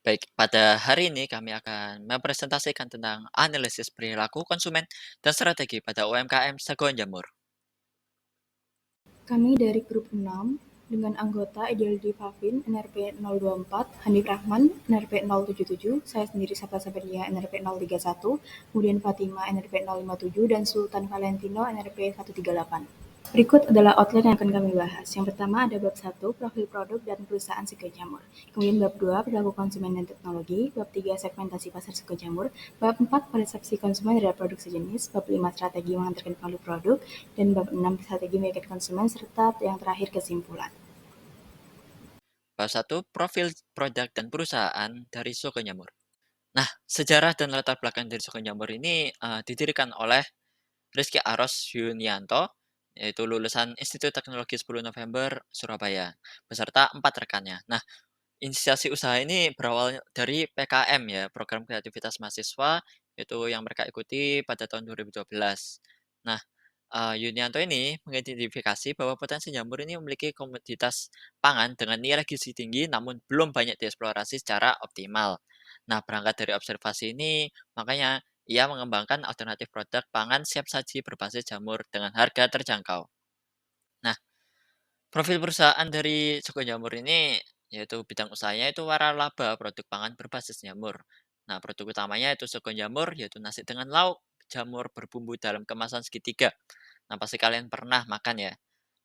Baik, pada hari ini kami akan mempresentasikan tentang analisis perilaku konsumen dan strategi pada UMKM Sagon Jamur. Kami dari grup 6 dengan anggota Idealdi Fafin NRP 024, Hanif Rahman NRP 077, saya sendiri Sabta Sabaria NRP 031, kemudian Fatima NRP 057, dan Sultan Valentino NRP 138. Berikut adalah outline yang akan kami bahas. Yang pertama ada bab 1, profil produk dan perusahaan sego jamur. Kemudian bab 2, perilaku konsumen dan teknologi. Bab 3, segmentasi pasar sego jamur. Bab 4, persepsi konsumen terhadap produk sejenis. Bab 5, strategi mengantarkan value produk. Dan bab 6, strategi mengikat konsumen. Serta yang terakhir, kesimpulan. Bab 1, profil produk dan perusahaan dari Sagon Jamur. Nah, sejarah dan latar belakang dari Sagon Jamur ini didirikan oleh Rizky Aros Yunianto, yaitu lulusan Institut Teknologi 10 November Surabaya, beserta 4 rekannya. Nah, inisiasi usaha ini berawal dari PKM ya, program kreativitas mahasiswa, yaitu yang mereka ikuti pada tahun 2012. Nah, Yunianto ini mengidentifikasi bahwa potensi jamur ini memiliki komoditas pangan dengan nilai gizi tinggi namun belum banyak dieksplorasi secara optimal. Nah, berangkat dari observasi ini, makanya ia mengembangkan alternatif produk pangan siap saji berbasis jamur dengan harga terjangkau. Nah, profil perusahaan dari Suku Jamur ini yaitu bidang usahanya itu waralaba produk pangan berbasis jamur. Nah, produk utamanya itu Suku Jamur yaitu nasi dengan lauk jamur berbumbu dalam kemasan segitiga. Nah, pasti kalian pernah makan ya.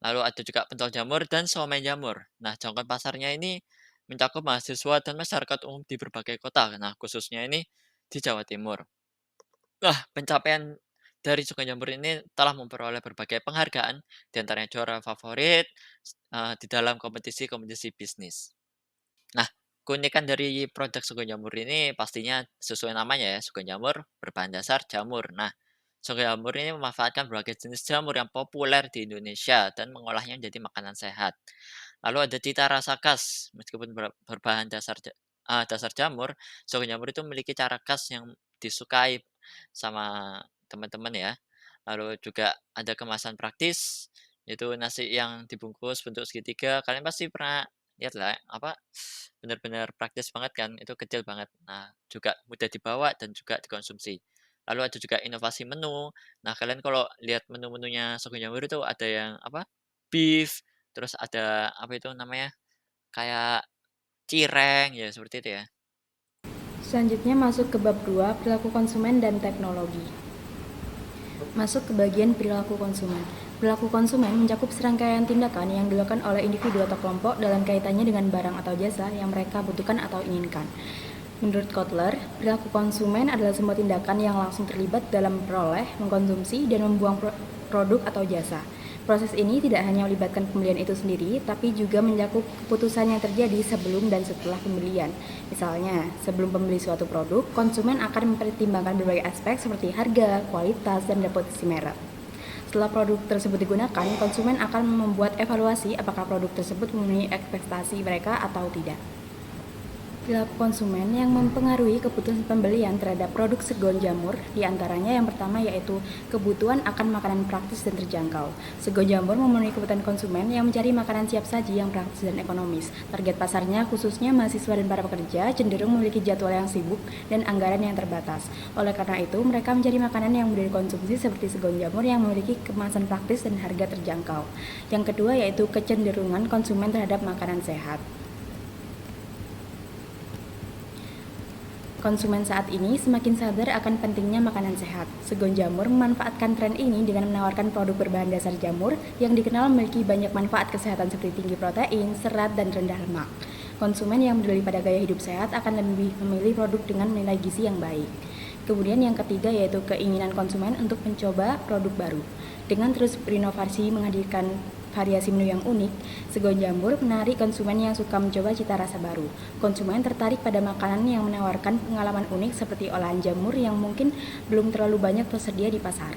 Lalu ada juga pentol jamur dan somai jamur. Nah, jangkauan pasarnya ini mencakup mahasiswa dan masyarakat umum di berbagai kota. Nah, khususnya ini di Jawa Timur. Nah, pencapaian dari Suku Jamur ini telah memperoleh berbagai penghargaan, di antaranya juara favorit di dalam kompetisi-kompetisi bisnis. Nah, keunikan dari produk Suku Jamur ini pastinya sesuai namanya ya, Suku Jamur berbahan dasar jamur. Nah, Suku Jamur ini memanfaatkan berbagai jenis jamur yang populer di Indonesia dan mengolahnya menjadi makanan sehat. Lalu ada cita rasa khas, meskipun berbahan dasar jamur, Suku Jamur itu memiliki cara khas yang disukai sama teman-teman ya. Lalu juga ada kemasan praktis, yaitu nasi yang dibungkus bentuk segitiga. Kalian pasti pernah lihat lah, apa benar-benar praktis banget kan, itu kecil banget. Nah, juga mudah dibawa dan juga dikonsumsi. Lalu ada juga inovasi menu. Nah, kalian kalau lihat menu-menunya Sogo Jamur itu ada yang apa? Beef, terus ada apa itu namanya? Kayak cireng ya seperti itu ya. Selanjutnya masuk ke bab 2, perilaku konsumen dan teknologi. Masuk ke bagian perilaku konsumen. Perilaku konsumen mencakup serangkaian tindakan yang dilakukan oleh individu atau kelompok dalam kaitannya dengan barang atau jasa yang mereka butuhkan atau inginkan. Menurut Kotler, perilaku konsumen adalah semua tindakan yang langsung terlibat dalam memperoleh, mengkonsumsi, dan membuang produk atau jasa. Proses ini tidak hanya melibatkan pembelian itu sendiri, tapi juga mencakup keputusan yang terjadi sebelum dan setelah pembelian. Misalnya, sebelum membeli suatu produk, konsumen akan mempertimbangkan berbagai aspek seperti harga, kualitas, dan reputasi merek. Setelah produk tersebut digunakan, konsumen akan membuat evaluasi apakah produk tersebut memenuhi ekspektasi mereka atau tidak. Perilaku konsumen yang mempengaruhi keputusan pembelian terhadap produk Segon Jamur, diantaranya yang pertama yaitu kebutuhan akan makanan praktis dan terjangkau. Segon Jamur memenuhi kebutuhan konsumen yang mencari makanan siap saji yang praktis dan ekonomis. Target pasarnya khususnya mahasiswa dan para pekerja cenderung memiliki jadwal yang sibuk dan anggaran yang terbatas. Oleh karena itu, mereka mencari makanan yang mudah dikonsumsi seperti Segon Jamur yang memiliki kemasan praktis dan harga terjangkau. Yang kedua yaitu kecenderungan konsumen terhadap makanan sehat. Konsumen saat ini semakin sadar akan pentingnya makanan sehat. Segon Jamur memanfaatkan tren ini dengan menawarkan produk berbahan dasar jamur yang dikenal memiliki banyak manfaat kesehatan seperti tinggi protein, serat, dan rendah lemak. Konsumen yang berdalih pada gaya hidup sehat akan lebih memilih produk dengan nilai gizi yang baik. Kemudian yang ketiga yaitu keinginan konsumen untuk mencoba produk baru. Dengan terus berinovasi menghadirkan variasi menu yang unik, Segon Jamur menarik konsumen yang suka mencoba cita rasa baru. Konsumen tertarik pada makanan yang menawarkan pengalaman unik seperti olahan jamur yang mungkin belum terlalu banyak tersedia di pasar.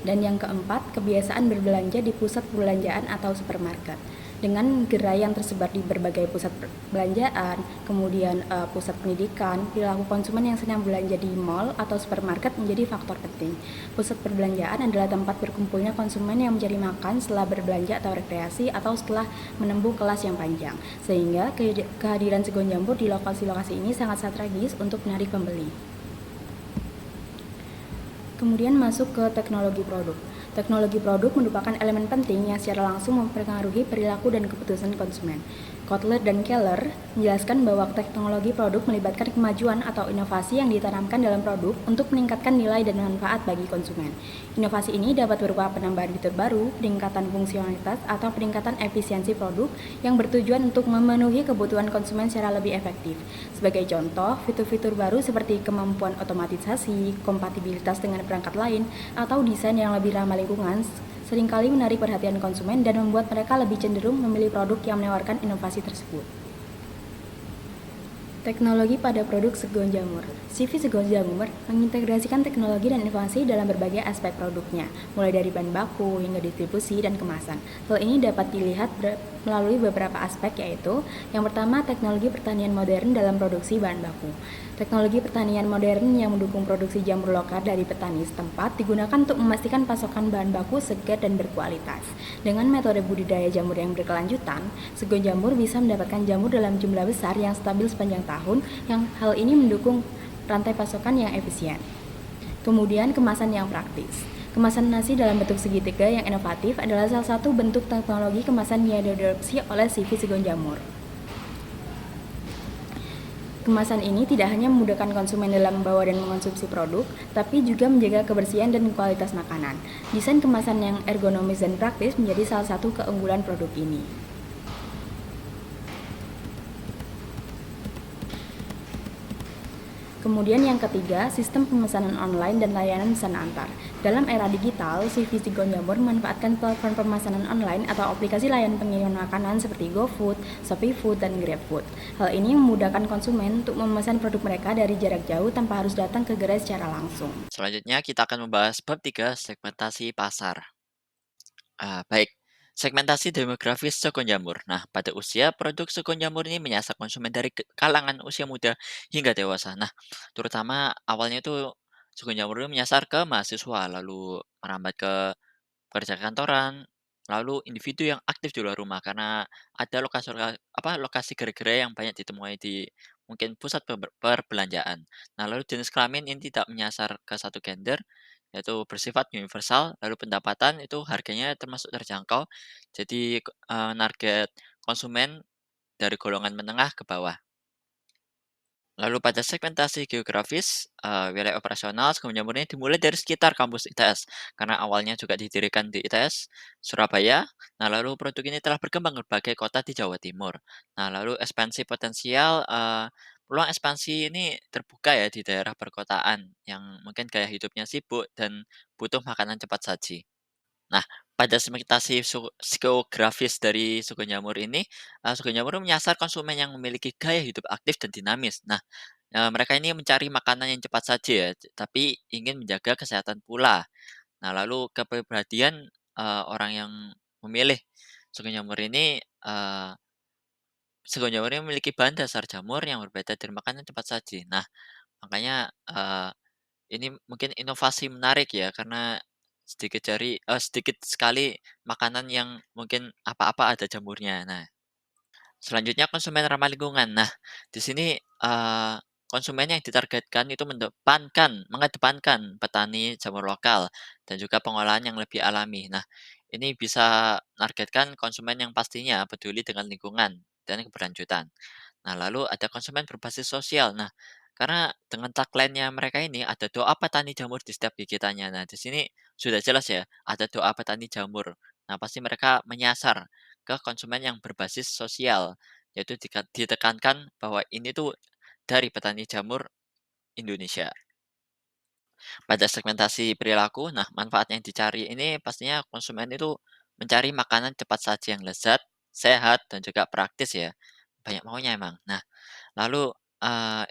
Dan yang keempat, kebiasaan berbelanja di pusat perbelanjaan atau supermarket. Dengan gerai yang tersebar di berbagai pusat perbelanjaan, kemudian pusat pendidikan, perilaku konsumen yang senang belanja di mall atau supermarket menjadi faktor penting. Pusat perbelanjaan adalah tempat berkumpulnya konsumen yang mencari makan setelah berbelanja atau rekreasi atau setelah menempuh kelas yang panjang. Sehingga kehadiran Segonjambur di lokasi-lokasi ini sangat strategis untuk menarik pembeli. Kemudian masuk ke teknologi produk. Teknologi produk merupakan elemen penting yang secara langsung mempengaruhi perilaku dan keputusan konsumen. Kotler dan Keller menjelaskan bahwa teknologi produk melibatkan kemajuan atau inovasi yang ditanamkan dalam produk untuk meningkatkan nilai dan manfaat bagi konsumen. Inovasi ini dapat berupa penambahan fitur baru, peningkatan fungsionalitas, atau peningkatan efisiensi produk yang bertujuan untuk memenuhi kebutuhan konsumen secara lebih efektif. Sebagai contoh, fitur-fitur baru seperti kemampuan otomatisasi, kompatibilitas dengan perangkat lain, atau desain yang lebih ramah lingkungan seringkali menarik perhatian konsumen dan membuat mereka lebih cenderung memilih produk yang menawarkan inovasi tersebut. Teknologi pada produk Segonjamur. CV Segonjamur mengintegrasikan teknologi dan inovasi dalam berbagai aspek produknya, mulai dari bahan baku hingga distribusi dan kemasan. Hal ini dapat dilihat melalui beberapa aspek, yaitu yang pertama, teknologi pertanian modern dalam produksi bahan baku. Teknologi pertanian modern yang mendukung produksi jamur lokal dari petani setempat digunakan untuk memastikan pasokan bahan baku segar dan berkualitas. Dengan metode budidaya jamur yang berkelanjutan, Segon Jamur bisa mendapatkan jamur dalam jumlah besar yang stabil sepanjang tahun, yang hal ini mendukung rantai pasokan yang efisien. Kemudian kemasan yang praktis. Kemasan nasi dalam bentuk segitiga yang inovatif adalah salah satu bentuk teknologi kemasan yang diadopsi oleh CV Segon Jamur. Kemasan ini tidak hanya memudahkan konsumen dalam membawa dan mengonsumsi produk, tapi juga menjaga kebersihan dan kualitas makanan. Desain kemasan yang ergonomis dan praktis menjadi salah satu keunggulan produk ini. Kemudian yang ketiga, sistem pemesanan online dan layanan pesan antar. Dalam era digital, CV Segon Jamur memanfaatkan platform pemesanan online atau aplikasi layanan pengiriman makanan seperti GoFood, ShopeeFood, dan GrabFood. Hal ini memudahkan konsumen untuk memesan produk mereka dari jarak jauh tanpa harus datang ke gerai secara langsung. Selanjutnya kita akan membahas bab 3 segmentasi pasar. Baik. Segmentasi demografis sekon jamur. Nah, pada usia, produk sekon jamur ini menyasar konsumen dari kalangan usia muda hingga dewasa. Nah, terutama awalnya itu sekon jamur ini menyasar ke mahasiswa, lalu merambat ke pekerja kantoran, lalu individu yang aktif di luar rumah karena ada lokasi gerai-gerai yang banyak ditemui di mungkin pusat perbelanjaan. Nah, lalu jenis kelamin ini tidak menyasar ke satu gender, yaitu bersifat universal, lalu pendapatan itu harganya termasuk terjangkau, jadi target konsumen dari golongan menengah ke bawah. Lalu pada segmentasi geografis, wilayah operasional Sekolah Jamur ini dimulai dari sekitar kampus ITS, karena awalnya juga didirikan di ITS Surabaya. Nah, lalu produk ini telah berkembang ke berbagai kota di Jawa Timur. Nah, lalu ekspansi potensial, peluang ekspansi ini terbuka ya di daerah perkotaan yang mungkin gaya hidupnya sibuk dan butuh makanan cepat saji. Nah, pada segmentasi psikografis dari suku jamur ini, suku jamur menyasar konsumen yang memiliki gaya hidup aktif dan dinamis. Nah, mereka ini mencari makanan yang cepat saja ya, tapi ingin menjaga kesehatan pula. Nah, lalu kepribadian, orang yang memilih suku jamur ini, suku jamur ini memiliki bahan dasar jamur yang berbeda dari makanan cepat saji. Nah, makanya, ini mungkin inovasi menarik ya, karena sedikit sekali makanan yang mungkin apa-apa ada jamurnya. Nah, selanjutnya konsumen ramah lingkungan. Nah, di sini, konsumen yang ditargetkan itu mengedepankan petani jamur lokal dan juga pengolahan yang lebih alami. Nah, ini bisa menargetkan konsumen yang pastinya peduli dengan lingkungan dan keberlanjutan. Nah, lalu ada konsumen berbasis sosial. Nah, karena dengan tagline-nya mereka ini ada doa petani jamur di setiap gigitannya. Nah, di sini sudah jelas ya, ada doa petani jamur. Nah, pasti mereka menyasar ke konsumen yang berbasis sosial, yaitu ditekankan bahwa ini tuh dari petani jamur Indonesia. Pada segmentasi perilaku, nah manfaat yang dicari ini pastinya konsumen itu mencari makanan cepat saji yang lezat, sehat, dan juga praktis ya. Banyak maunya emang. Nah, lalu,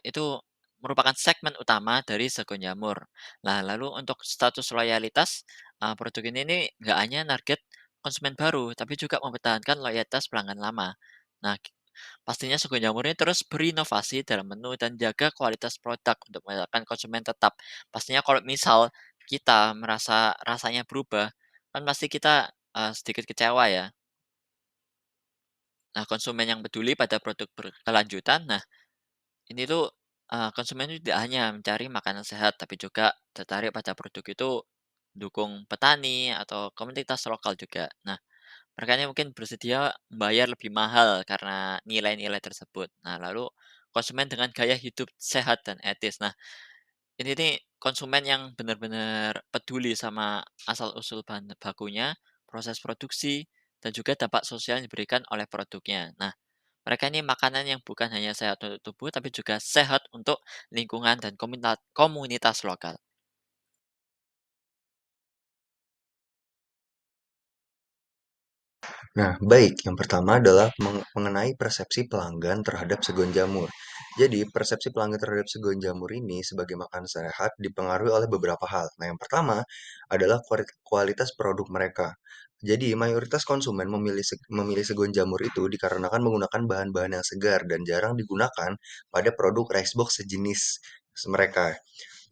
itu merupakan segmen utama dari Segon Jamur. Nah, lalu untuk status loyalitas, produk ini nih nggak hanya target konsumen baru, tapi juga mempertahankan loyalitas pelanggan lama. Nah, pastinya Sego Jamur ini terus berinovasi dalam menu dan jaga kualitas produk untuk mendapatkan konsumen tetap. Pastinya kalau misal kita merasa rasanya berubah, kan pasti kita sedikit kecewa ya. Nah, konsumen yang peduli pada produk berkelanjutan, nah ini tuh konsumen itu tidak hanya mencari makanan sehat, tapi juga tertarik pada produk itu dukung petani atau komunitas lokal juga. Nah, mereka ini mungkin bersedia membayar lebih mahal karena nilai-nilai tersebut. Nah, lalu konsumen dengan gaya hidup sehat dan etis. Nah, ini nih konsumen yang benar-benar peduli sama asal-usul bahan bakunya, proses produksi, dan juga dampak sosial yang diberikan oleh produknya. Nah, mereka ini makanan yang bukan hanya sehat untuk tubuh, tapi juga sehat untuk lingkungan dan komunitas lokal. Nah, baik. Yang pertama adalah mengenai persepsi pelanggan terhadap segon jamur. Jadi, persepsi pelanggan terhadap segon jamur ini sebagai makanan sehat dipengaruhi oleh beberapa hal. Nah, yang pertama adalah kualitas produk mereka. Jadi, mayoritas konsumen memilih segon jamur itu dikarenakan menggunakan bahan-bahan yang segar dan jarang digunakan pada produk rice box sejenis mereka.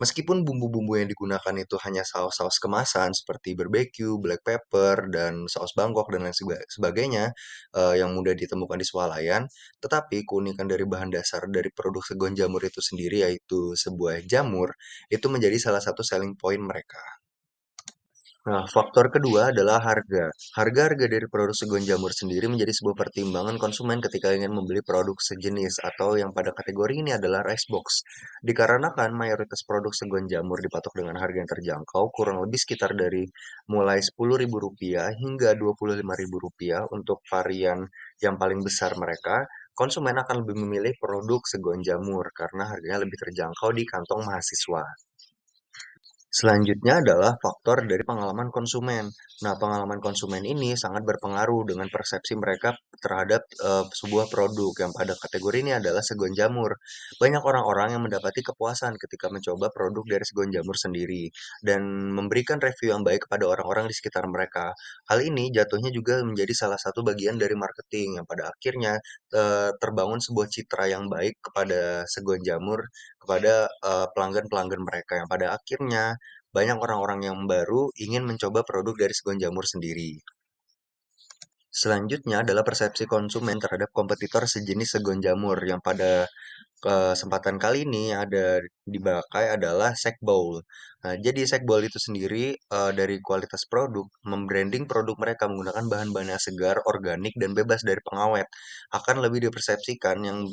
Meskipun bumbu-bumbu yang digunakan itu hanya saus-saus kemasan seperti barbeque, black pepper, dan saus Bangkok dan lain sebagainya yang mudah ditemukan di swalayan, tetapi keunikan dari bahan dasar dari produk segon jamur itu sendiri yaitu sebuah jamur itu menjadi salah satu selling point mereka. Nah, faktor kedua adalah harga. Harga-harga dari produk segon jamur sendiri menjadi sebuah pertimbangan konsumen ketika ingin membeli produk sejenis atau yang pada kategori ini adalah rice box. Dikarenakan mayoritas produk segon jamur dipatok dengan harga yang terjangkau, kurang lebih sekitar dari mulai Rp10.000 hingga Rp25.000 untuk varian yang paling besar mereka, konsumen akan lebih memilih produk segon jamur karena harganya lebih terjangkau di kantong mahasiswa. Selanjutnya adalah faktor dari pengalaman konsumen. Nah, pengalaman konsumen ini sangat berpengaruh dengan persepsi mereka terhadap sebuah produk yang pada kategori ini adalah segon jamur. Banyak orang-orang yang mendapati kepuasan ketika mencoba produk dari segon jamur sendiri dan memberikan review yang baik kepada orang-orang di sekitar mereka. Hal ini jatuhnya juga menjadi salah satu bagian dari marketing yang pada akhirnya terbangun sebuah citra yang baik kepada segon jamur kepada pelanggan-pelanggan mereka yang pada akhirnya banyak orang-orang yang baru ingin mencoba produk dari segon jamur sendiri. Selanjutnya adalah persepsi konsumen terhadap kompetitor sejenis segon jamur yang pada kesempatan kali ini yang ada dipakai adalah Sek Bowl. Nah, jadi Sek Bowl itu sendiri dari kualitas produk, membranding produk mereka menggunakan bahan-bahan yang segar, organik, dan bebas dari pengawet. Akan lebih dipersepsikan yang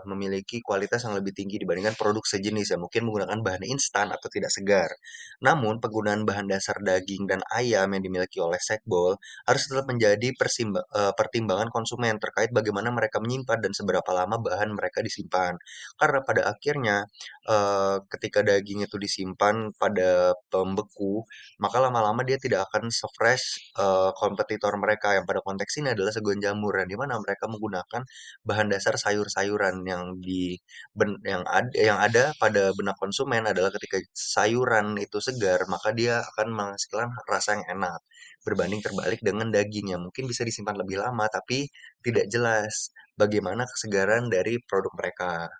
memiliki kualitas yang lebih tinggi dibandingkan produk sejenis yang mungkin menggunakan bahan instan atau tidak segar. Namun, penggunaan bahan dasar daging dan ayam yang dimiliki oleh Sek Bowl harus tetap menjadi pertimbangan konsumen terkait bagaimana mereka menyimpan dan seberapa lama bahan mereka disimpan. Karena pada akhirnya, ketika daging itu disimpan pada pembeku, maka lama-lama dia tidak akan se-fresh, kompetitor mereka yang pada konteks ini adalah segon jamur, yang di mana mereka menggunakan bahan dasar sayur-sayuran yang ada pada benak konsumen adalah ketika sayuran itu segar, maka dia akan menghasilkan rasa yang enak. Berbanding terbalik dengan daging yang mungkin bisa disimpan lebih lama, tapi tidak jelas bagaimana kesegaran dari produk mereka.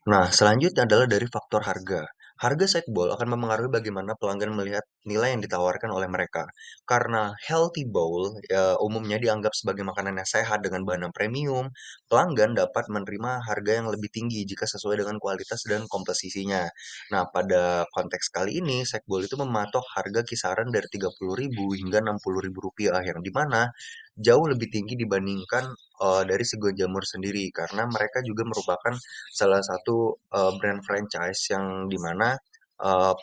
Nah, selanjutnya adalah dari faktor harga. Harga Sackbowl akan memengaruhi bagaimana pelanggan melihat nilai yang ditawarkan oleh mereka. Karena healthy bowl umumnya dianggap sebagai makanan yang sehat dengan bahan yang premium, pelanggan dapat menerima harga yang lebih tinggi jika sesuai dengan kualitas dan komposisinya. Nah, pada konteks kali ini, Sackbowl itu mematok harga kisaran dari Rp30.000 hingga Rp60.000 yang dimana jauh lebih tinggi dibandingkan dari Sego Jamur sendiri karena mereka juga merupakan salah satu brand franchise yang dimana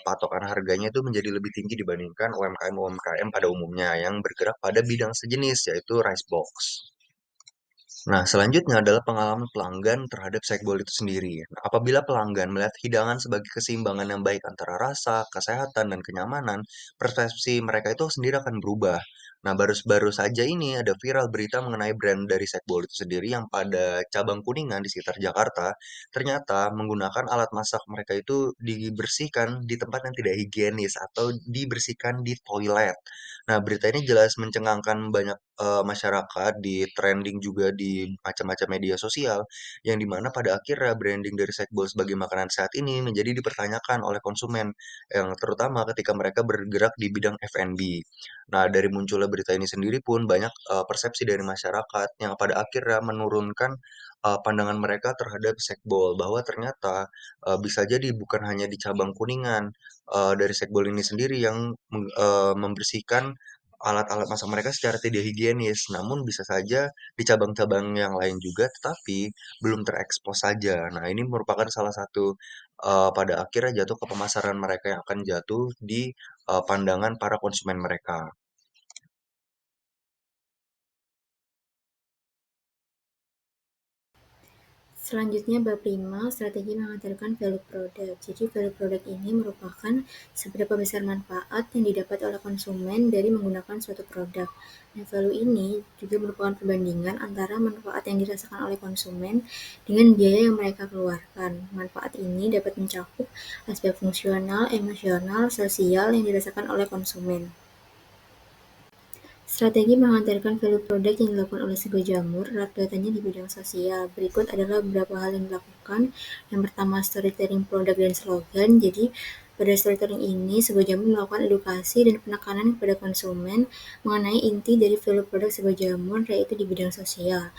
patokan harganya itu menjadi lebih tinggi dibandingkan UMKM-UMKM pada umumnya yang bergerak pada bidang sejenis yaitu rice box. Nah, selanjutnya adalah pengalaman pelanggan terhadap Sackbowl itu sendiri. Nah, apabila pelanggan melihat hidangan sebagai keseimbangan yang baik antara rasa, kesehatan, dan kenyamanan, persepsi mereka itu sendiri akan berubah. Nah, baru-baru saja ini ada viral berita mengenai brand dari Sackbowl itu sendiri yang pada cabang Kuningan di sekitar Jakarta, ternyata menggunakan alat masak mereka itu dibersihkan di tempat yang tidak higienis atau dibersihkan di toilet. Nah, berita ini jelas mencengangkan banyak masyarakat di trending juga di macam-macam media sosial, yang dimana pada akhirnya branding dari Sekbol sebagai makanan sehat ini menjadi dipertanyakan oleh konsumen, yang terutama ketika mereka bergerak di bidang F&B. Nah, dari munculnya berita ini sendiri pun banyak persepsi dari masyarakat yang pada akhirnya menurunkan pandangan mereka terhadap Sekbol, bahwa ternyata bisa jadi bukan hanya di cabang Kuningan dari Sekbol ini sendiri yang membersihkan alat-alat masak mereka secara tidak higienis, namun bisa saja di cabang-cabang yang lain juga, tetapi belum terekspos saja. Nah, ini merupakan salah satu pada akhirnya jatuh ke pemasaran mereka yang akan jatuh di pandangan para konsumen mereka. Selanjutnya bab 5, strategi menghantarkan value product. Jadi value product ini merupakan seberapa besar manfaat yang didapat oleh konsumen dari menggunakan suatu produk. Nah, value ini juga merupakan perbandingan antara manfaat yang dirasakan oleh konsumen dengan biaya yang mereka keluarkan. Manfaat ini dapat mencakup aspek fungsional, emosional, sosial yang dirasakan oleh konsumen. Strategi menghantarkan value product yang dilakukan oleh Sego Jamur erat kaitannya di bidang sosial. Berikut adalah beberapa hal yang dilakukan. Yang pertama, storytelling produk dan slogan. Jadi, pada storytelling ini, Sego Jamur melakukan edukasi dan penekanan kepada konsumen mengenai inti dari value produk Sego Jamur, yaitu di bidang sosial.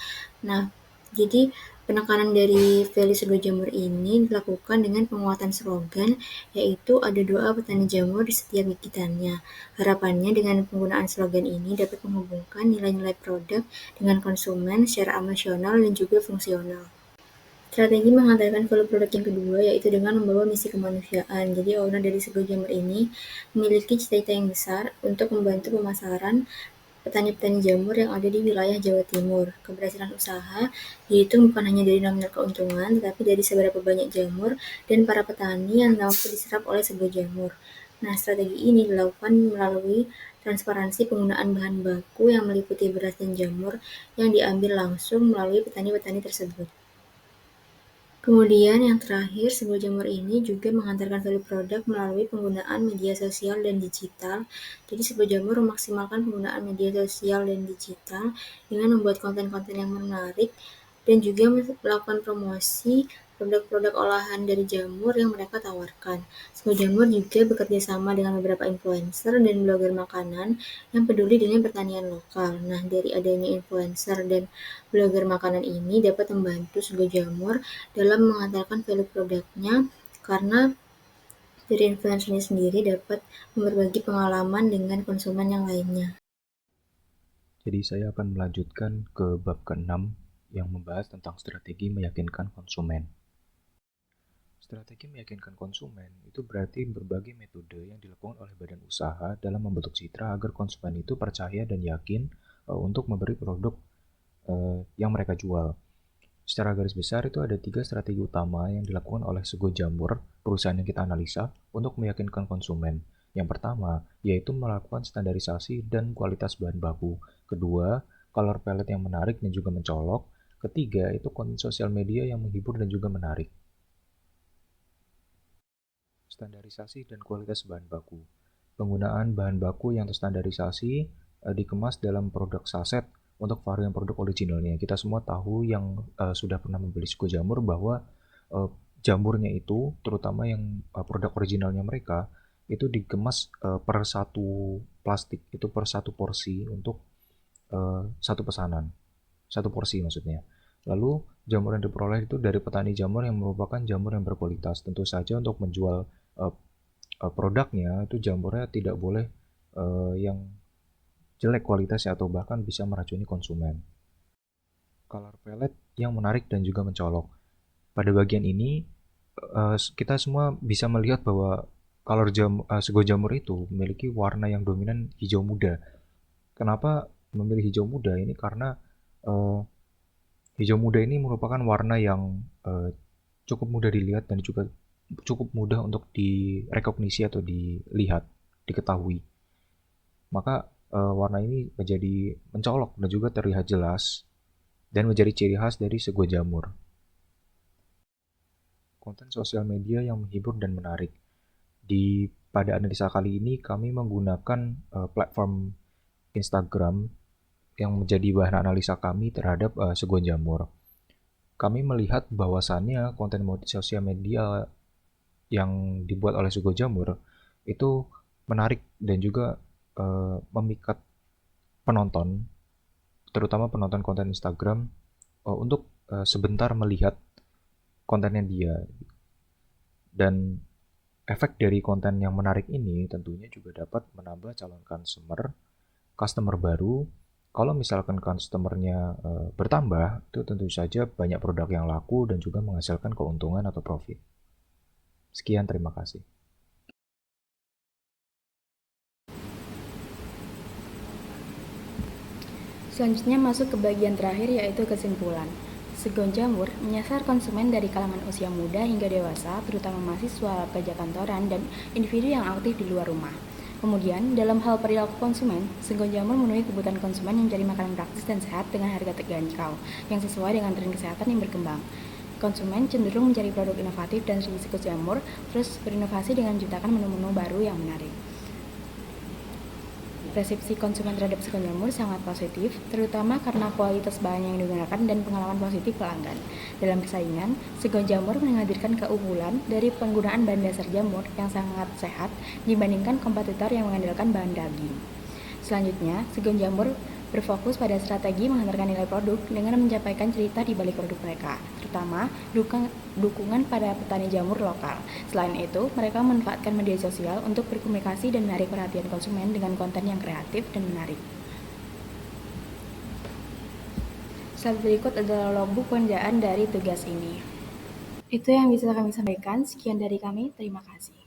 Nah, jadi penekanan dari value Sego Jamur ini dilakukan dengan penguatan slogan, yaitu ada doa petani jamur di setiap gigitannya. Harapannya dengan penggunaan slogan ini dapat menghubungkan nilai-nilai produk dengan konsumen secara emosional dan juga fungsional. Strategi menghantarkan value produk yang kedua yaitu dengan membawa misi kemanusiaan. Jadi owner dari Sego Jamur ini memiliki cita-cita yang besar untuk membantu pemasaran petani-petani jamur yang ada di wilayah Jawa Timur. Keberhasilan usaha dihitung bukan hanya dari nominal keuntungan, tetapi dari seberapa banyak jamur dan para petani yang mampu diserap oleh sebuah jamur. Nah, strategi ini dilakukan melalui transparansi penggunaan bahan baku yang meliputi beras dan jamur yang diambil langsung melalui petani-petani tersebut. Kemudian yang terakhir, sebuah jamur ini juga menghantarkan value produk melalui penggunaan media sosial dan digital. Jadi sebuah jamur memaksimalkan penggunaan media sosial dan digital dengan membuat konten-konten yang menarik dan juga melakukan promosi produk-produk olahan dari jamur yang mereka tawarkan. Sebuah jamur juga bekerja sama dengan beberapa influencer dan blogger makanan yang peduli dengan pertanian lokal. Nah, dari adanya influencer dan blogger makanan ini dapat membantu sebuah jamur dalam menghantarkan value produknya karena dari influencernya sendiri dapat berbagi pengalaman dengan konsumen yang lainnya. Jadi saya akan melanjutkan ke bab ke-6 yang membahas tentang strategi meyakinkan konsumen. Strategi meyakinkan konsumen itu berarti berbagai metode yang dilakukan oleh badan usaha dalam membentuk citra agar konsumen itu percaya dan yakin untuk memberi produk yang mereka jual. Secara garis besar itu ada 3 strategi utama yang dilakukan oleh Sego Jamur, perusahaan yang kita analisa, untuk meyakinkan konsumen. Yang pertama, yaitu melakukan standarisasi dan kualitas bahan baku. Kedua, color palette yang menarik dan juga mencolok. Ketiga, itu konten sosial media yang menghibur dan juga menarik. Standarisasi dan kualitas bahan baku. Penggunaan bahan baku yang terstandarisasi dikemas dalam produk saset untuk varian produk originalnya. Kita semua tahu yang sudah pernah membeli Sego Jamur bahwa jamurnya itu, terutama yang produk originalnya mereka, itu dikemas per satu plastik, itu per satu porsi untuk satu pesanan. Satu porsi maksudnya. Lalu jamur yang diperoleh itu dari petani jamur yang merupakan jamur yang berkualitas. Tentu saja untuk menjual produknya itu jamurnya tidak boleh yang jelek kualitasnya atau bahkan bisa meracuni konsumen. Color palette yang menarik dan juga mencolok. Pada bagian ini kita semua bisa melihat bahwa Sego Jamur itu memiliki warna yang dominan hijau muda. Kenapa memilih hijau muda ini? Karena hijau muda ini merupakan warna yang cukup mudah dilihat dan juga cukup mudah untuk direkognisi atau dilihat, diketahui. Maka warna ini menjadi mencolok dan juga terlihat jelas dan menjadi ciri khas dari Sego Jamur. Konten sosial media yang menghibur dan menarik. Pada analisa kali ini kami menggunakan platform Instagram yang menjadi bahan analisa kami terhadap Segon Jamur. Kami melihat bahwasannya konten sosial media yang dibuat oleh Segon Jamur itu menarik dan juga memikat penonton, terutama penonton konten Instagram, untuk sebentar melihat kontennya dia. Dan efek dari konten yang menarik ini tentunya juga dapat menambah calon customer baru. Kalau misalkan customernya bertambah, itu tentu saja banyak produk yang laku dan juga menghasilkan keuntungan atau profit. Sekian, terima kasih. Selanjutnya masuk ke bagian terakhir yaitu kesimpulan. Segon Jamur menyasar konsumen dari kalangan usia muda hingga dewasa, terutama mahasiswa, pekerja kantoran, dan individu yang aktif di luar rumah. Kemudian, dalam hal perilaku konsumen, Segon Jamur memenuhi kebutuhan konsumen yang mencari makanan praktis dan sehat dengan harga terjangkau, yang sesuai dengan tren kesehatan yang berkembang. Konsumen cenderung mencari produk inovatif dan Segon Jamur terus berinovasi dengan menciptakan menu-menu baru yang menarik. Persepsi konsumen terhadap Segon Jamur sangat positif, terutama karena kualitas bahan yang digunakan dan pengalaman positif pelanggan. Dalam persaingan, Segon Jamur menghadirkan keunggulan dari penggunaan bahan dasar jamur yang sangat sehat dibandingkan kompetitor yang mengandalkan bahan daging. Selanjutnya, Segon Jamur berfokus pada strategi menghantarkan nilai produk dengan menyampaikan cerita di balik produk mereka, terutama dukungan pada petani jamur lokal. Selain itu, mereka memanfaatkan media sosial untuk berkomunikasi dan menarik perhatian konsumen dengan konten yang kreatif dan menarik. Slide berikut adalah logbook pengerjaan dari tugas ini. Itu yang bisa kami sampaikan. Sekian dari kami. Terima kasih.